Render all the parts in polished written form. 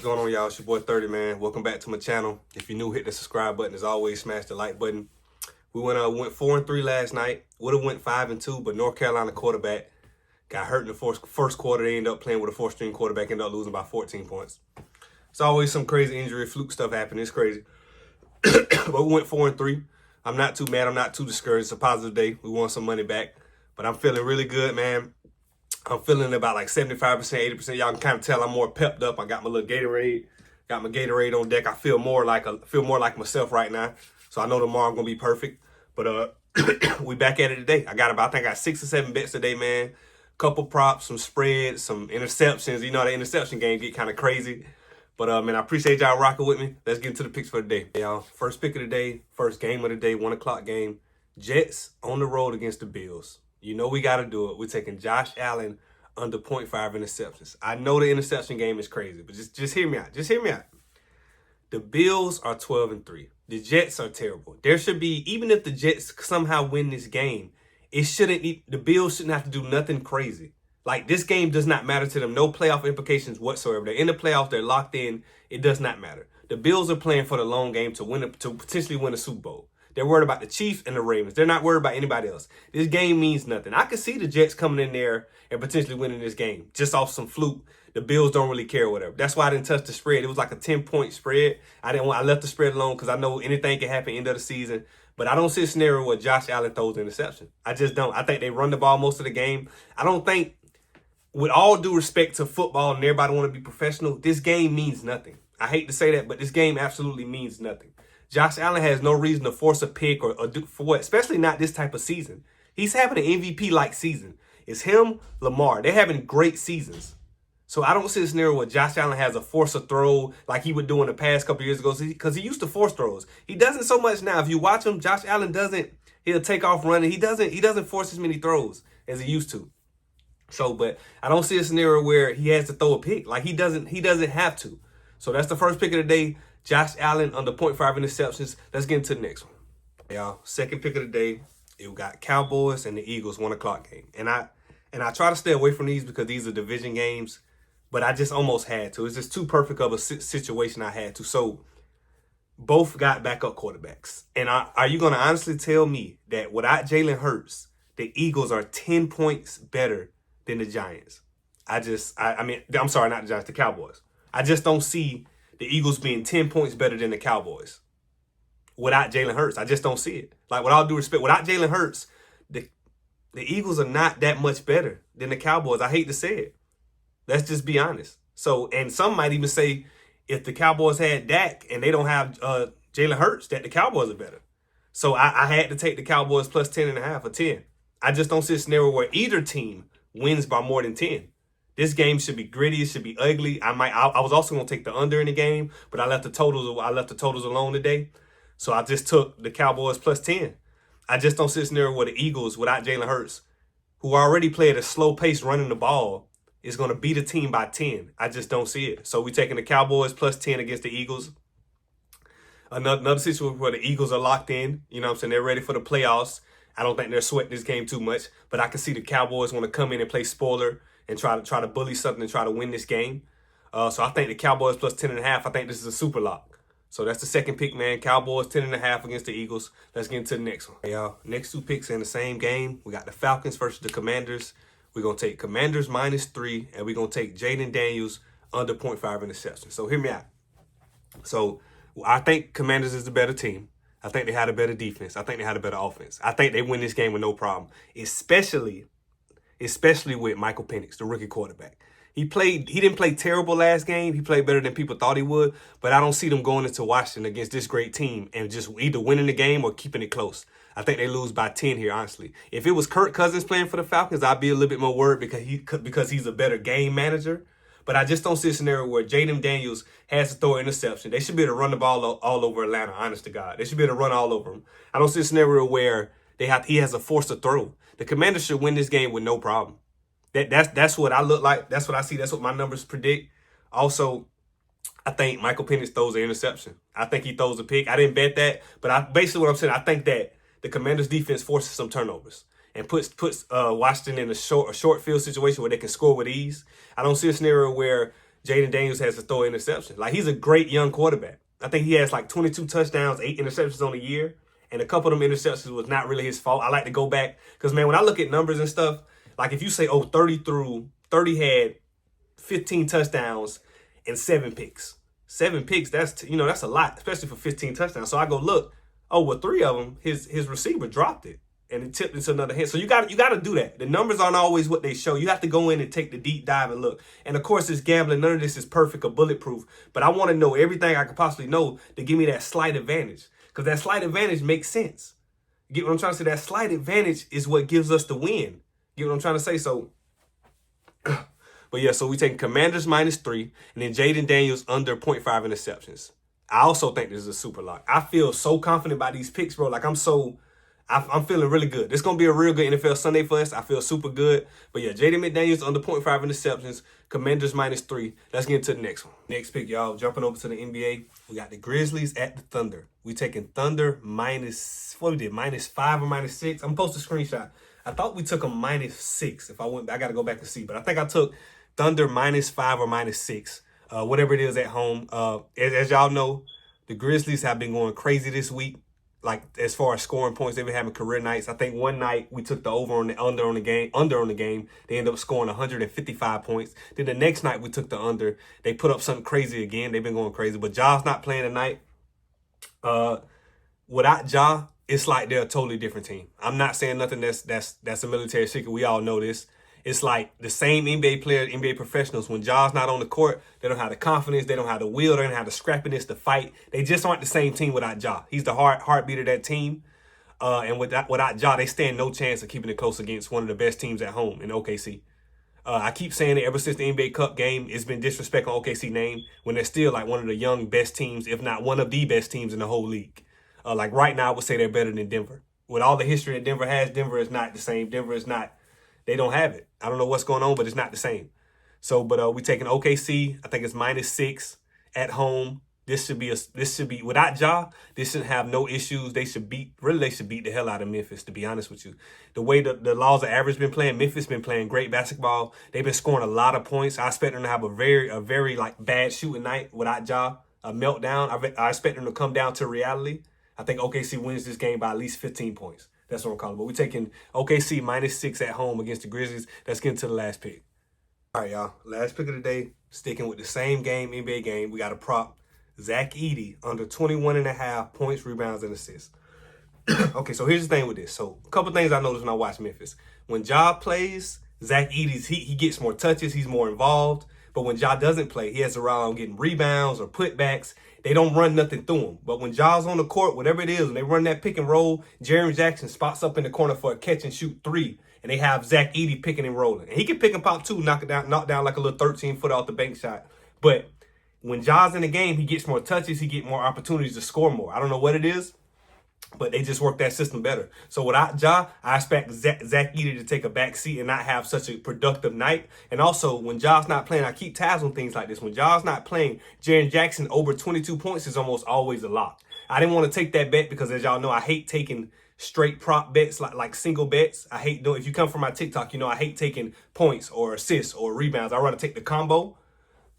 What's going on, y'all? It's your boy 30, man. Welcome back to my channel. If you're new, hit the subscribe button. As always, smash the like button. We went 4-3 last night. Would have went 5-2, but North Carolina quarterback got hurt in the first quarter. They ended up playing with a fourth-string quarterback, ended up losing by 14 points. It's always some crazy injury, fluke stuff happening. It's crazy. But we went 4-3. I'm not too mad. I'm not too discouraged. It's a positive day. We won some money back. But I'm feeling really good, man. I'm feeling about like 75%, 80%. Y'all can kind of tell I'm more pepped up. I got my little Gatorade. Got my Gatorade on deck. I feel more like myself right now. So I know tomorrow I'm gonna be perfect. But we back at it today. I think I got 6 or 7 bets today, man. Couple props, some spreads, some interceptions. You know the interception game get kind of crazy. But man, I appreciate y'all rocking with me. Let's get into the picks for the day. Y'all, first pick of the day, first game of the day, 1 o'clock game. Jets on the road against the Bills. You know we got to do it. We're taking Josh Allen under 0.5 interceptions. I know the interception game is crazy, but just hear me out. Just hear me out. The Bills are 12-3. The Jets are terrible. There should be, even if the Jets somehow win this game, the Bills shouldn't have to do nothing crazy. Like, this game does not matter to them. No playoff implications whatsoever. They're in the playoffs. They're locked in. It does not matter. The Bills are playing for the long game to potentially win a Super Bowl. They're worried about the Chiefs and the Ravens. They're not worried about anybody else. This game means nothing. I could see the Jets coming in there and potentially winning this game just off some fluke. The Bills don't really care or whatever. That's why I didn't touch the spread. It was like a 10-point spread. I left the spread alone because I know anything can happen end of the season. But I don't see a scenario where Josh Allen throws an interception. I just don't. I think they run the ball most of the game. I don't think, with all due respect to football and everybody want to be professional, this game means nothing. I hate to say that, but this game absolutely means nothing. Josh Allen has no reason to force a pick or do for what, especially not this type of season. He's having an MVP-like season. It's him, Lamar. They're having great seasons. So I don't see a scenario where Josh Allen has a force a throw like he would do in the past couple years ago, because he used to force throws. He doesn't so much now. If you watch him, Josh Allen he'll take off running. He doesn't force as many throws as he used to. So, but I don't see a scenario where he has to throw a pick. Like, he doesn't have to. So that's the first pick of the day. Josh Allen under 0.5 interceptions. Let's get into the next one. Y'all, second pick of the day, it got Cowboys and the Eagles 1 o'clock game. And I try to stay away from these because these are division games, but I just almost had to. It's just too perfect of a situation I had to. So both got backup quarterbacks. And are you going to honestly tell me that without Jalen Hurts, the Eagles are 10 points better than the Giants? I'm sorry, not the Giants, the Cowboys. I just don't see the Eagles being 10 points better than the Cowboys without Jalen Hurts. I just don't see it. Like, with all due respect, without Jalen Hurts, the Eagles are not that much better than the Cowboys. I hate to say it. Let's just be honest. So, and some might even say if the Cowboys had Dak and they don't have Jalen Hurts, that the Cowboys are better. So I had to take the Cowboys plus 10.5 or 10. I just don't see a scenario where either team wins by more than 10. This game should be gritty. It should be ugly. I was also going to take the under in the game, but I left the totals alone today. So I just took the Cowboys plus 10. I just don't see a scenario where the Eagles, without Jalen Hurts, who already play at a slow pace running the ball, is going to beat a team by 10. I just don't see it. So we're taking the Cowboys plus 10 against the Eagles. Another situation where the Eagles are locked in. You know what I'm saying? They're ready for the playoffs. I don't think they're sweating this game too much, but I can see the Cowboys want to come in and play spoiler and try to bully something and try to win this game. So I think the Cowboys plus 10.5. I think this is a super lock. So that's the second pick, man. Cowboys 10.5 against the Eagles. Let's get into the next one. Hey, y'all, next two picks in the same game. We got the Falcons versus the Commanders. We're going to take Commanders -3, and we're going to take Jaden Daniels under 0.5 interceptions. So hear me out. So I think Commanders is the better team. I think they had a better defense. I think they had a better offense. I think they win this game with no problem, especially with Michael Penix, the rookie quarterback. He didn't play terrible last game. He played better than people thought he would, but I don't see them going into Washington against this great team and just either winning the game or keeping it close. I think they lose by 10 here, honestly. If it was Kirk Cousins playing for the Falcons, I'd be a little bit more worried because he's a better game manager. But I just don't see a scenario where Jaden Daniels has to throw an interception. They should be able to run the ball all over Atlanta, honest to God. They should be able to run all over him. I don't see a scenario where he has a force to throw. The Commanders should win this game with no problem. That's what I look like. That's what I see. That's what my numbers predict. Also, I think Michael Penix throws an interception. I think he throws a pick. I didn't bet that, but basically what I'm saying, I think that the Commanders defense forces some turnovers and puts Washington in a short field situation where they can score with ease. I don't see a scenario where Jaden Daniels has to throw interceptions. Like, he's a great young quarterback. I think he has like 22 touchdowns, 8 interceptions on the year. And a couple of them interceptions was not really his fault. I like to go back because, man, when I look at numbers and stuff, like if you say, 30 had 15 touchdowns and 7 picks. 7 picks, that's a lot, especially for 15 touchdowns. So I go look, 3 of them, his receiver dropped it and it tipped into another hand. So you got to do that. The numbers aren't always what they show. You have to go in and take the deep dive and look. And of course, it's gambling. None of this is perfect or bulletproof. But I want to know everything I could possibly know to give me that slight advantage. Because that slight advantage makes sense. You get what I'm trying to say? That slight advantage is what gives us the win. You get what I'm trying to say? So, but yeah, so we taking Commanders -3 and then Jaden Daniels under 0.5 interceptions. I also think this is a super lock. I feel so confident about these picks, bro. Like I'm feeling really good. This is going to be a real good NFL Sunday for us. I feel super good. But yeah, Jaden McDaniels under 0.5 interceptions. Commanders -3. Let's get into the next one. Next pick, y'all. Jumping over to the NBA. We got the Grizzlies at the Thunder. We taking Thunder -5 or -6. I'm supposed to screenshot. I thought we took them -6. If I went, I got to go back and see. But I think I took Thunder -5 or -6. Whatever it is at home. As y'all know, the Grizzlies have been going crazy this week. Like as far as scoring points, they've been having career nights. I think one night we took the under on the game. They ended up scoring 155 points. Then the next night we took the under. They put up something crazy again. They've been going crazy. But Ja's not playing tonight. Without Ja, it's like they're a totally different team. I'm not saying nothing that's a military secret. We all know this. It's like the same NBA players, NBA professionals. When Ja's not on the court, they don't have the confidence, they don't have the will, they don't have the scrappiness to fight. They just aren't the same team without Ja. He's the heartbeat of that team. And without Ja, they stand no chance of keeping it close against one of the best teams at home in OKC. I keep saying it ever since the NBA Cup game. It's been disrespect on OKC name when they're still like one of the young best teams, if not one of the best teams in the whole league. Like right now, I would say they're better than Denver. With all the history that Denver has, Denver is not the same. Denver is not. They don't have it. I don't know what's going on, but it's not the same. So, but we taking OKC. I think it's -6 at home. This should be without Ja. This shouldn't have no issues. They should beat the hell out of Memphis. To be honest with you, the way the laws of average been playing, Memphis been playing great basketball. They've been scoring a lot of points. I expect them to have a very like bad shooting night without Ja. A meltdown. I expect them to come down to reality. I think OKC wins this game by at least 15 points. That's what I'm calling. But we're taking OKC -6 at home against the Grizzlies. Let's get into the last pick. All right, y'all. Last pick of the day. Sticking with the same game, NBA game. We got a prop. Zach Edey under 21.5 points, rebounds, and assists. Okay, so here's the thing with this. So a couple things I noticed when I watch Memphis. When Ja plays, Zach Edey's he gets more touches. He's more involved. But when Ja doesn't play, he has to rely on getting rebounds or putbacks. They don't run nothing through him. But when Ja's on the court, whatever it is, when they run that pick and roll, Jaren Jackson spots up in the corner for a catch and shoot 3. And they have Zach Edey picking and rolling. And he can pick and pop too, knock down like a little 13-footer off the bank shot. But when Ja's in the game, he gets more touches. He gets more opportunities to score more. I don't know what it is, but they just work that system better. So without Ja, I expect Zach Edey to take a back seat and not have such a productive night. And also, when Ja's not playing, I keep tabs on things like this. When Ja's not playing, Jaren Jackson over 22 points is almost always a lock. I didn't want to take that bet because, as y'all know, I hate taking straight prop bets like single bets. I hate doing. If you come from my TikTok, you know I hate taking points or assists or rebounds. I'd rather take the combo.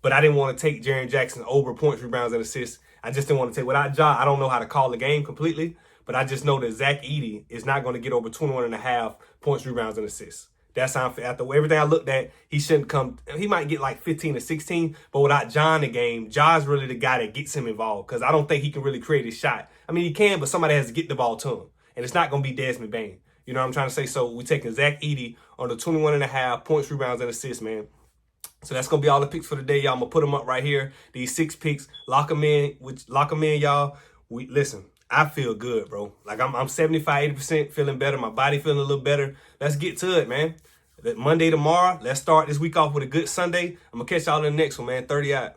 But I didn't want to take Jaren Jackson over points, rebounds, and assists. I just didn't want to take. Without Ja, I don't know how to call the game completely. But I just know that Zach Edey is not going to get over 21.5 points, rebounds, and assists. That's how after everything I looked at, he shouldn't come. He might get like 15 or 16. But without Ja in the game, Ja's really the guy that gets him involved. Because I don't think he can really create his shot. I mean, he can, but somebody has to get the ball to him. And it's not going to be Desmond Bain. You know what I'm trying to say? So we're taking Zach Edey on the 21.5 points, rebounds, and assists, man. So that's going to be all the picks for the day, y'all. I'm going to put them up right here. These 6 picks. Lock them in, y'all. Listen, I feel good, bro. Like I'm 75, 80% feeling better. My body feeling a little better. Let's get to it, man. Monday tomorrow. Let's start this week off with a good Sunday. I'm going to catch y'all in the next one, man. 30 out.